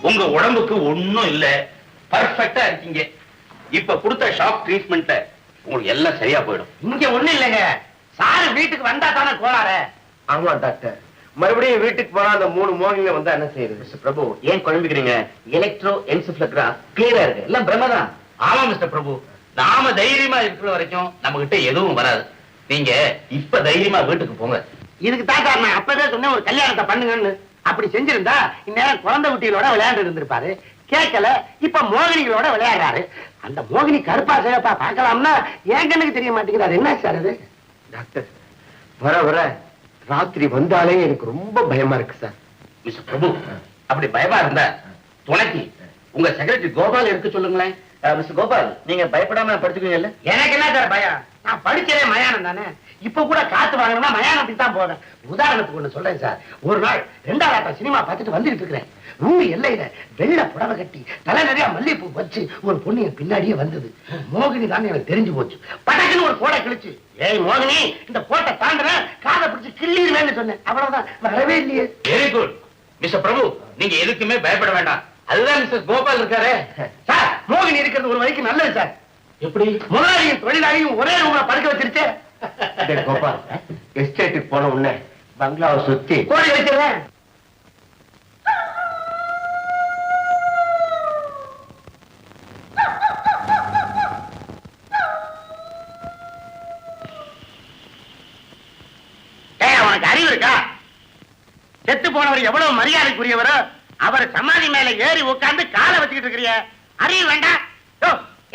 உங்க உடம்புக்கு ஒண்ணும் இல்ல, பர்ஃபெக்ட்டா இருக்கீங்க. இப்ப கொடுத்த ஷாக் ட்ரீட்மெண்ட்ல உங்களுக்கு எல்லாம் சரியா போயிடும். இங்க ஒண்ணு இல்லைங்க, சாரு வீட்டுக்கு வந்தா தானே கோளாறு. ஆமா டாக்டர், மறுபடியும் வீட்டுக்கு போனா அந்த 3 மோகினில வந்தா என்ன செய்யுது? மிஸ்டர் பிரபு, ஏன் குழம்பிக்கிறீங்க? எலக்ட்ரோ என்செஃபலோகிராஃப் கிளியரா இருக்கு, எல்லாம் பிரம்மதான். ஆமா மிஸ்டர் பிரபு, நாம தைரியமா இருக்கிற வரைக்கும் நம்ம கிட்ட எதுவும் வராது. நீங்க இப்ப தைரியமா வீட்டுக்கு போங்க. இதுக்கு தான் சார் நான் அப்பவே சொன்னேன் ஒரு கல்யாணத்தை பண்ணுங்கன்னு. அப்படி செஞ்சிருந்தா இந்நேரம் குழந்தை குட்டிகளோட விளையாண்டு இருந்திருப்பாரு. கேட்கல, இப்ப மோகினிகளோட விளையாடுறாரு. அந்த மோகினி கருப்பா சேப்பா பார்க்கலாம்னா என் கண்ணுக்கு தெரிய மாட்டேங்கிறாரு. என்ன சார் அது? டாக்டர், வர வர ராத்திரி வந்தாலே எனக்கு ரொம்ப பயமா இருக்கு சார். மிஸ்டர் பிரபு, அப்படி பயமா இருந்தா துணைக்கு உங்க செக்ரட்டரி கோபால் இருக்க சொல்லுங்களேன். மிஸ்டர் கோபால், நீங்க பயப்படாம படுத்துக்குவீங்கல்ல? எனக்கு என்ன சார் பயம்? நான் படிச்சதே மயானம் தானே. இப்ப கூட காத்து வாங்கணும்னா மயானத்துக்கு தான் போவேன். உதாரணத்துக்கு ஒண்ணு சொல்றேன் சார். ஒரு நாள் 2வது சினிமா பார்த்துட்டு வந்துட்டு இருக்கிறேன். ஊரு எல்லையில வெள்ளை புடவை கட்டி தலை நிறைய மல்லிகைப்பூ வச்சு ஒரு பொண்ணு பின்னாடியே வந்தது. மோகினி தான் எனக்கு தெரிஞ்சு போச்சு. படக்குன்னு ஒரு கோடை கிழிச்சு, ஏய் மோகினி, இந்த கோட்டை தாண்டுற காதை பிடிச்சு கிள்ளிடுவேன்னு சொன்னேன். அவ்வளவுதான், வரவே இல்லையே. வெரி குட் மிஸ்டர் பிரபு, நீங்க எதுக்குமே பயப்பட வேண்டாம். அதுதான் மிஸ்டர் கோபால் இருக்காரு. சார், மோகினி இருக்கிறது ஒரு வரைக்கும் நல்லது சார். எப்படி? முதலாளியும் தொழிலாளியும் ஒரே ரூம்ல படுக்க வச்சிருச்சே. கோபால், எஸ்டேட்டுக்கு போன உடனே பங்களாவை சுத்தி கோழி வச்சிருவேன். உனக்கு அறிவு இருக்கா? செத்து போனவர் எவ்வளவு மரியாதைக்குரியவரோ அவர் சமாதி மேல ஏறி உட்கார்ந்து காலை வச்சுக்கிட்டு இருக்கிறிய. அறிவு வேண்டாம்.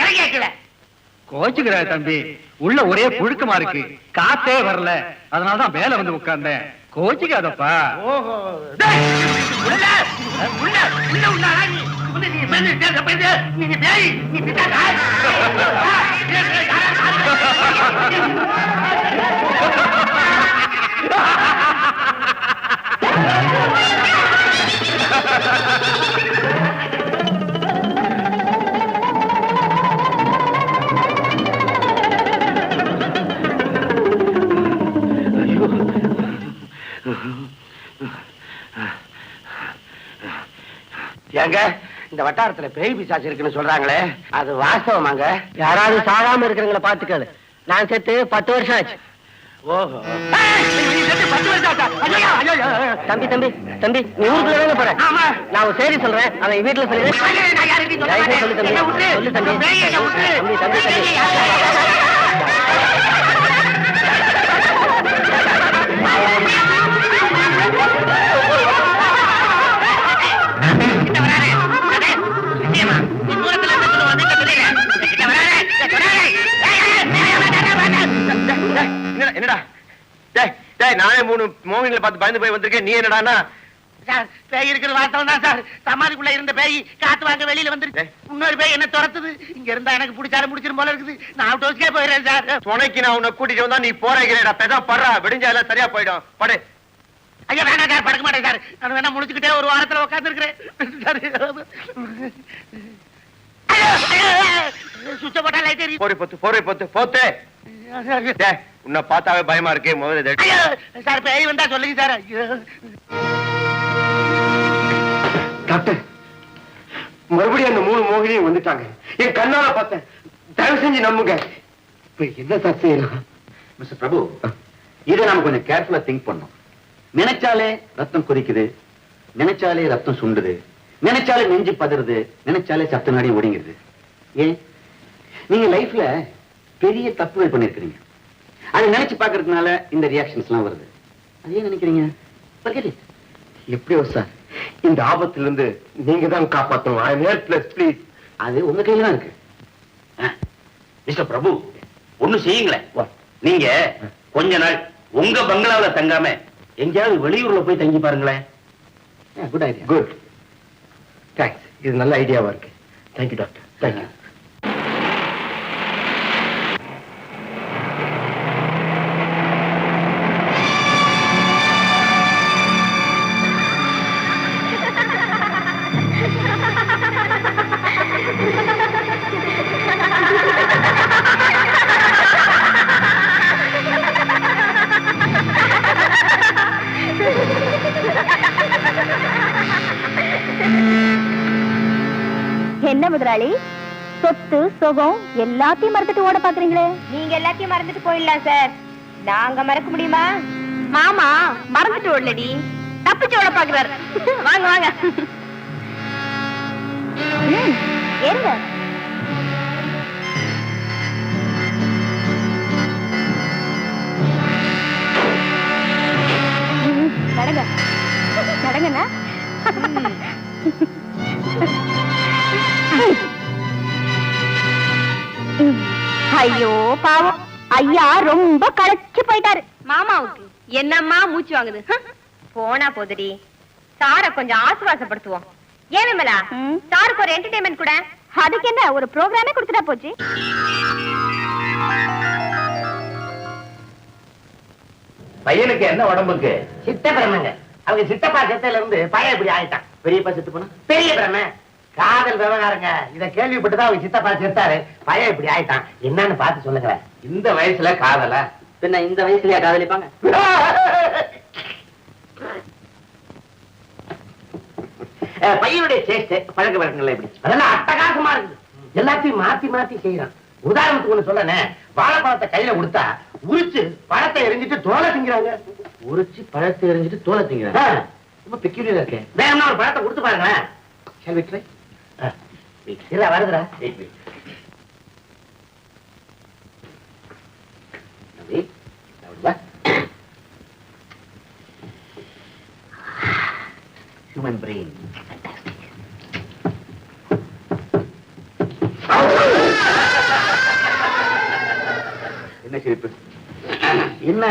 இறங்கியாக்கல கோச்சுக்கிறாரு தம்பி, உள்ள ஒரே புழுக்கமா இருக்கு, காத்தே வரல, அதனாலதான் மேல வந்து உட்கார்ந்தேன். கோச்சுக்காதப்பா. ஓஹோ, உள்ள உள்ள உள்ள உள்ள நீங்க பேய், நீ பிட்டாக்கா? ஏங்க, இந்த வட்டாரத்துல பேய் பிசாசு இருக்குன்னு சொல்றாங்களே, அது வாஸ்தவமாங்க? யாராவது சாகாம இருக்கிறவங்களை பாத்துக்காது. நான் செத்து 10 வருஷம் ஆச்சு. ஓஹோ, 10 வருஷம் ஆச்சா? தம்பி தம்பி தம்பி, நீ ஊருக்குள்ள போற. ஆமா, நான் ஒரு செய்தி சொல்றேன், அவன் வீட்டுல சொல்லு. சொல்லு தம்பி, சொல்லு தம்பி. தம்பி தம்பி தம்பி. என்னடா நானே 3 மோகினிகளை பார்த்து பயந்து போய் வந்திருக்கேன். நீ என்னடா? பேய் இருக்கிற வார்த்தை தான் சார். சமாதிக்குள்ள இருந்த பேய் காத்து வாங்க வெளியில வந்துருச்சு. இன்னொரு பேய் என்ன துரத்துது. இங்க இருந்தா எனக்கு பிடிச்சாலும் பிடிச்சிரும் போல இருக்குது. நான் டோஸ்கே போயிடுறேன் சார். துணைக்கு நான் உன்னை கூட்டிட்டு வந்தா நீ போறேன். பெதா படுறா, விடிஞ்சா எல்லாம் சரியா போயிடும். படு. ஐயா வேணாம் சார், படுக்க மாட்டேன் சார். நான் வேணா முடிச்சுக்கிட்டே ஒரு வாரத்துல உட்கார்ந்து இருக்கிறேன். சுவிட்ச போட்டா லைட் எரியும். போரை பொத்து, போரை பொத்து, போத்து. உன்னை பார்த்தாவே பயமா இருக்கே. முதல்ல சார் பேய் வந்தா சொல்லுங்க சார். டாக்டர், மறுபடியும் அந்த 3 மோகினியும் வந்துட்டாங்க. என் கண்ணால பார்த்தேன். தயவு செஞ்சு நம்புங்க. இப்ப என்ன சார் செய்யலாம்? மிஸ்டர் பிரபு, இதை நாம கொஞ்சம் கேர்ஃபுல்லா திங்க் பண்ணோம். நினைச்சாலே ரத்தம் கொதிக்குது, நினைச்சாலே ரத்தம் சுண்டுது, நினைச்சாலே நெஞ்சு பதறுது, நினைச்சாலே சத்த நாடி ஒடுங்கிடுது. ஏன்? நீங்க லைஃப்ல பெரிய தப்புகள் பண்ணிருக்கிறீங்க. அதை நினைச்சு பாக்குறதுனால இந்த ரியாக்ஷன்ஸ் எல்லாம் வருது. அது ஏன் நினைக்கிறீங்க? எப்படியோ சார், இந்த ஆபத்துல இருந்து நீங்க தான் காப்பாற்றணும். ஐ அம் ஹெல்ப்லெஸ், ப்ளீஸ். அது உங்க கையில தான் இருக்கு. மிஸ்டர் பிரபு, ஒண்ணு செய்யுங்களேன். நீங்க கொஞ்ச நாள் உங்க பங்களாவில தங்காம எங்கேயாவது வெளியூர்ல போய் தங்கி பாருங்களேன். Good idea. Good, thanks. இது நல்ல ஐடியாவா இருக்கு. Thank you doctor. தேங்க்யூ. என்ன முதலாளி, சொத்து சுகம் எல்லாத்தையும் மறந்துட்டு ஓட பாக்குறீங்களே? நீங்க எல்லாத்தையும் மறந்துட்டு போயிடலாம் சார், நாங்க மறக்க முடியுமா? மாமா மறந்துட்டு ஓடலடி, தப்பிச்சு ஓட பாக்குறாரு. வாங்க வாங்க ஏறுங்க. நடங்க நடங்கண்ணா. ஐயோ பாவம், ஐயா ரொம்ப களைச்சு போயிட்டாரு. மாமாவுக்கு என்னம்மா மூச்சு வாங்குது? போனா போதுடி, சார கொஞ்சம் ஆசுவாசப்படுத்துவோம். ஏன் விமலா, சாருக்கு ஒரு என்டர்டைன்மெண்ட் கூட. அதுக்கு என்ன, ஒரு ப்ரோக்ராமே கொடுத்துட்டா போச்சு. பையனுக்கு என்ன உடம்புக்கு? சித்த பிரமங்க. அவங்க சித்தப்பா செத்தையில இருந்து பையன் இப்படி ஆயிட்டான். பெரியப்பா செத்து போனா? பெரிய பிரம காதல் விவகாரங்க. இத கேள்விப்பட்டுதான் அவங்க சித்தப்பா செத்தாரு, பையன் இப்படி ஆயிட்டான். என்னன்னு பார்த்து சொல்லுங்களேன். இந்த வயசுல காதல? பின்ன இந்த வயசுலயா காதலிப்பாங்க? பையனுடைய சேஷ்டை பழக்க வழக்கங்கள் எப்படி? அதெல்லாம் அட்டகாசமா இருக்குது. எல்லாத்தையும் மாத்தி மாத்தி செய்யறான். உதாரணத்துக்கு ஒண்ணு சொல்லனே, வாழைப்பழத்தை கையில கொடுத்தா உரிச்சு பழத்தை எரிஞ்சிட்டு தோலை திங்கிறாங்க. உரிச்சு பழத்தை எரிஞ்சிட்டு தோலை திங்கிறாங்க. ரொம்ப பெக்யூலியரா இருக்கே. வேணும்னா ஒரு பழத்தை கொடுத்து பாருங்களேன். Shall we try? இல்ல வருதுடா. Human brain. என்ன சிரிப்பு? என்ன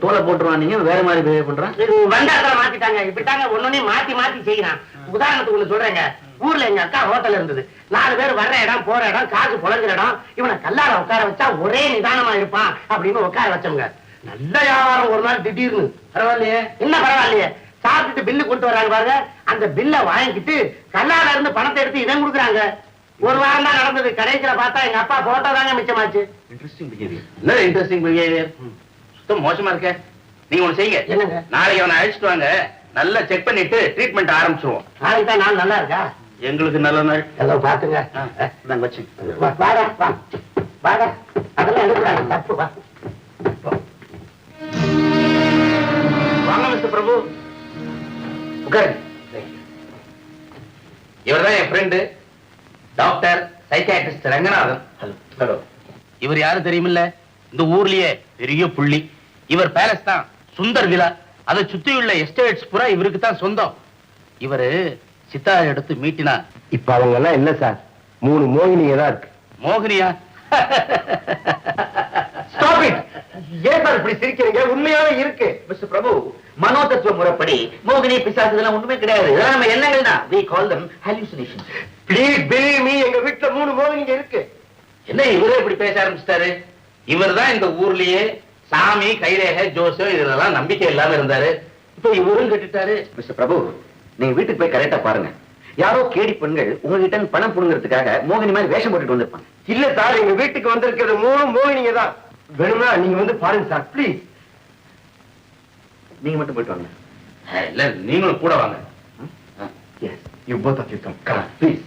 தோலை போட்டுருவான், நீங்க வேற மாதிரி பிஹேவ் பண்றான். வண்டாரத்துல மாத்திட்டாங்க. இப்படித்தாங்க ஒன்னொன்னையும் மாத்தி மாத்தி செய்யறான். உதாரணத்துக்கு ஒண்ணு சொல்றேங்க. ஊர்ல எங்க அக்கா ஹோட்டல் இருந்தது. 4 பேர் வர்ற இடம் போற இடம் காசு புழங்குற இடம். இவனை கல்லால உட்கார வச்சா ஒரே நிதானமா இருப்பான் அப்படின்னு உட்கார வச்சவங்க. நல்ல வியாபாரம். ஒரு நாள் திடீர்னு பரவாயில்லையே. என்ன பரவாயில்லையே, சாப்பிட்டுட்டு பில்லு கொண்டு வராங்க பாருங்க. அந்த பில்ல வாங்கிட்டு கல்லால இருந்து பணத்தை எடுத்து இடம் கொடுக்குறாங்க. ஒரு வாரம் தான் நடந்தது. கடைசியில பார்த்தா எங்க அப்பா போட்டோ தாங்க மிச்சமாச்சு. Interesting behaviour. என்ன இன்ட்ரெஸ்டிங் பிஹேவியர்? சுத்தம் மோசமா இருக்க. நீங்க ஒண்ணு செய்யுங்க. என்னங்க? நாளைக்கு அவனை அழைச்சிட்டு வாங்க, நல்லா செக் பண்ணிட்டு ட்ரீட்மெண்ட் ஆரம்பிச்சிருவோம். நாளைக்கு தான் நாள் நல்லா இருக்கா? எங்களுக்கு நல்ல நாள். ஏதோ பாத்துங்க. நாங்க வச்சு வாடா வா வாடா. அதெல்லாம் எடுக்கிறாங்க தப்பு. வா வாங்க மிஸ்டர் பிரபு, உட்காருங்க. இவர்தான் என் friend doctor psychiatrist Ranganathan. Hello. இவர் யாரு தெரியுமில்ல? இந்த ஊர்லயே பெரிய புள்ளி. இவர் பேலஸ் தான் சுந்தர் விலா. அதை சுத்தியுள்ள எஸ்டேட்ஸ் பூரா இவருக்கு தான் சொந்தம். இவரு சித்தார் எடுத்து மீட்டினா. இப்ப அவங்க எல்லாம் இல்ல சார், 3 மோகினிங்க தான் இருக்கு. மோகினியா? Stop it! ஏன் சார் இப்படி சிரிக்கிறீங்க? உண்மையாவே இருக்கு. மிஸ்டர் பிரபு, மனோதத்துவ முறைப்படி மோகினி பிசாசு இதெல்லாம் ஒண்ணுமே கிடையாது. இதெல்லாம் நம்ம எண்ணங்கள் தான். We call them hallucinations. Please believe me, எங்க வீட்டுல 3 மோகினிங்க இருக்கு. என்ன இவரே இப்படி பேச ஆரம்பிச்சிட்டாரு? இவர் தான் இந்த ஊர்லயே சாமி, கைரேகை, ஜோசம் இதெல்லாம் நம்பிக்கை இல்லாம இருந்தாரு. இப்ப இவரும் கட்டிட்டாரு. மிஸ்டர் பிரபு, நீங்க வீட்டுக்கு போய் கரெக்டா பாருங்க. யாரோ கேடி பெண்கள் உங்ககிட்ட பணம் புடுங்கிறதுக்காக மோகினி மாதிரி வேஷம் போட்டுட்டு வந்திருப்பாங்க. இல்ல சார், எங்க வீட்டுக்கு வந்திருக்கிறது 3 மோகினிங்க தான். வேணும்னா நீங்க வந்து பாருங்க சார், ப்ளீஸ். நீங்க மட்டும் போயிட்டு வாங்க. இல்ல நீங்களும் கூட வாங்க. Yes, you both of you come. Come on, please.